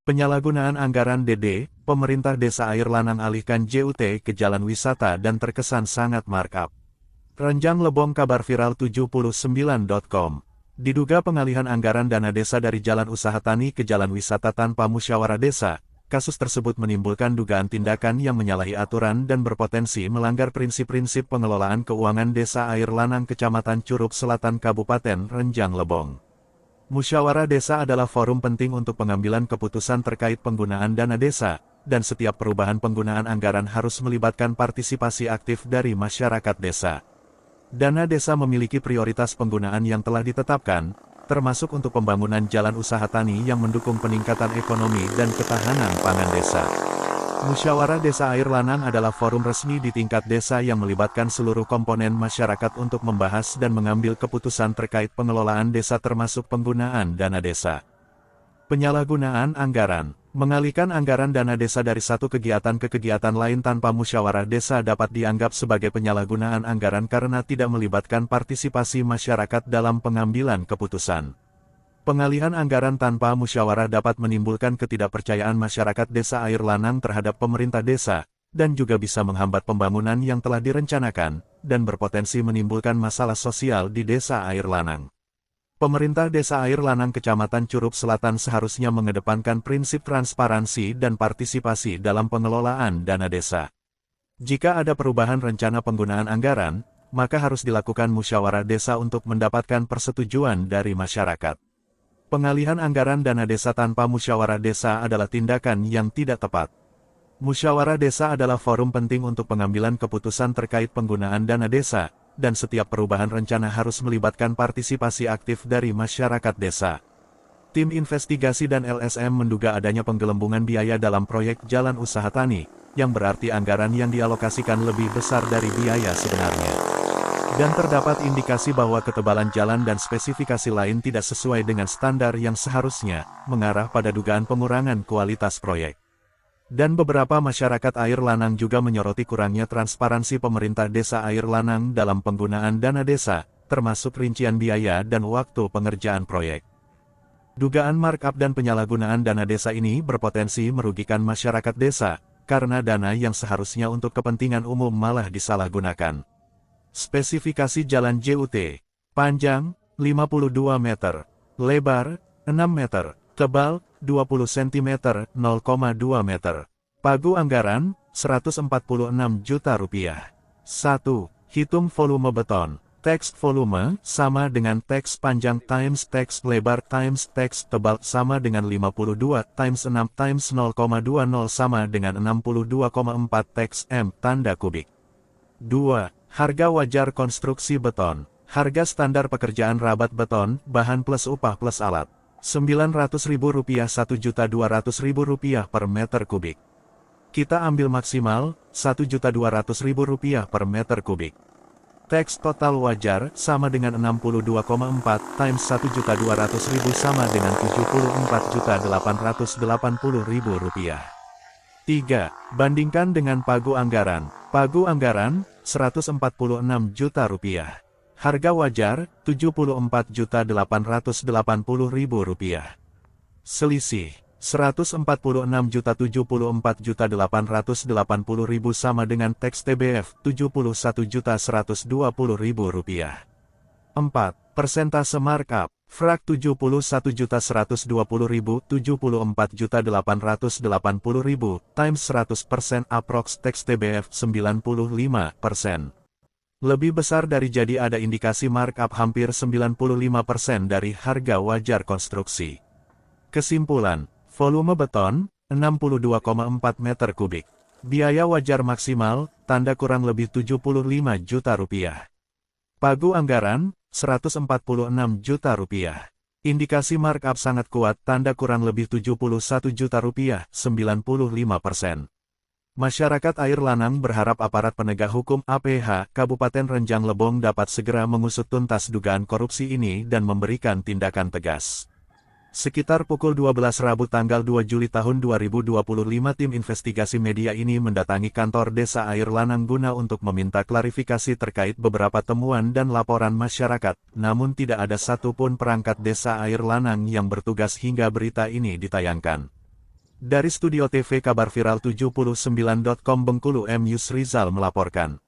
Penyalahgunaan anggaran DD, pemerintah Desa Air Lanang alihkan JUT ke jalan wisata dan terkesan sangat markup. Renjang Lebong kabar viral 79.com. Diduga pengalihan anggaran dana desa dari jalan usaha tani ke jalan wisata tanpa musyawarah desa. Kasus tersebut menimbulkan dugaan tindakan yang menyalahi aturan dan berpotensi melanggar prinsip-prinsip pengelolaan keuangan Desa Air Lanang Kecamatan Curup Selatan Kabupaten Renjang Lebong. Musyawarah desa adalah forum penting untuk pengambilan keputusan terkait penggunaan dana desa, dan setiap perubahan penggunaan anggaran harus melibatkan partisipasi aktif dari masyarakat desa. Dana desa memiliki prioritas penggunaan yang telah ditetapkan, termasuk untuk pembangunan jalan usaha tani yang mendukung peningkatan ekonomi dan ketahanan pangan desa. Musyawarah Desa Air Lanang adalah forum resmi di tingkat desa yang melibatkan seluruh komponen masyarakat untuk membahas dan mengambil keputusan terkait pengelolaan desa termasuk penggunaan dana desa. Penyalahgunaan anggaran. Mengalihkan anggaran dana desa dari satu kegiatan ke kegiatan lain tanpa musyawarah desa dapat dianggap sebagai penyalahgunaan anggaran karena tidak melibatkan partisipasi masyarakat dalam pengambilan keputusan. Pengalihan anggaran tanpa musyawarah dapat menimbulkan ketidakpercayaan masyarakat Desa Air Lanang terhadap pemerintah desa, dan juga bisa menghambat pembangunan yang telah direncanakan, dan berpotensi menimbulkan masalah sosial di Desa Air Lanang. Pemerintah Desa Air Lanang Kecamatan Curup Selatan seharusnya mengedepankan prinsip transparansi dan partisipasi dalam pengelolaan dana desa. Jika ada perubahan rencana penggunaan anggaran, maka harus dilakukan musyawarah desa untuk mendapatkan persetujuan dari masyarakat. Pengalihan anggaran dana desa tanpa musyawarah desa adalah tindakan yang tidak tepat. Musyawarah desa adalah forum penting untuk pengambilan keputusan terkait penggunaan dana desa, dan setiap perubahan rencana harus melibatkan partisipasi aktif dari masyarakat desa. Tim investigasi dan LSM menduga adanya penggelembungan biaya dalam proyek jalan usaha tani, yang berarti anggaran yang dialokasikan lebih besar dari biaya sebenarnya. Dan terdapat indikasi bahwa ketebalan jalan dan spesifikasi lain tidak sesuai dengan standar yang seharusnya, mengarah pada dugaan pengurangan kualitas proyek. Dan beberapa masyarakat Air Lanang juga menyoroti kurangnya transparansi pemerintah Desa Air Lanang dalam penggunaan dana desa, termasuk rincian biaya dan waktu pengerjaan proyek. Dugaan markup dan penyalahgunaan dana desa ini berpotensi merugikan masyarakat desa, karena dana yang seharusnya untuk kepentingan umum malah disalahgunakan. Spesifikasi jalan JUT, panjang, 52 meter, lebar, 6 meter, tebal, 20 cm, 0,2 meter. Pagu anggaran, Rp146 juta. 1. Hitung volume beton. Teks volume, sama dengan teks panjang times teks lebar times teks tebal sama dengan 52 times 6 times 0,20 sama dengan 62,4 teks M tanda kubik. 2. Harga wajar konstruksi beton. Harga standar pekerjaan rabat beton, bahan plus upah plus alat. Rp900.000 Rp1.200.000 per meter kubik. Kita ambil maksimal, Rp1.200.000 per meter kubik. Teks total wajar, sama dengan 62,4 times Rp1.200.000 sama dengan Rp74.880.000. 3. Bandingkan dengan pagu anggaran. Pagu anggaran, Rp146 juta. Harga wajar, Rp74.880.000. Selisih, Rp146.074.880.000 sama dengan teks TBF, Rp71.120.000. 4. Persentase markup. Frak 71.120.000, 74.880.000, times 100% approx teks TBF 95%. Lebih besar dari jadi ada indikasi markup hampir 95% dari harga wajar konstruksi. Kesimpulan, volume beton, 62,4 meter kubik. Biaya wajar maksimal, tanda kurang lebih Rp75 juta. Pagu anggaran, Rp146 juta. Indikasi markup sangat kuat, tanda kurang lebih Rp71 juta, 95%. Masyarakat Air Lanang berharap aparat penegak hukum APH Kabupaten Renjang Lebong dapat segera mengusut tuntas dugaan korupsi ini dan memberikan tindakan tegas. Sekitar pukul 12 Rabu tanggal 2 Juli tahun 2025 tim investigasi media ini mendatangi kantor Desa Air Lanang guna untuk meminta klarifikasi terkait beberapa temuan dan laporan masyarakat, namun tidak ada satupun perangkat Desa Air Lanang yang bertugas hingga berita ini ditayangkan. Dari Studio TV Kabar Viral 79.com Bengkulu, M. Yusrizal melaporkan.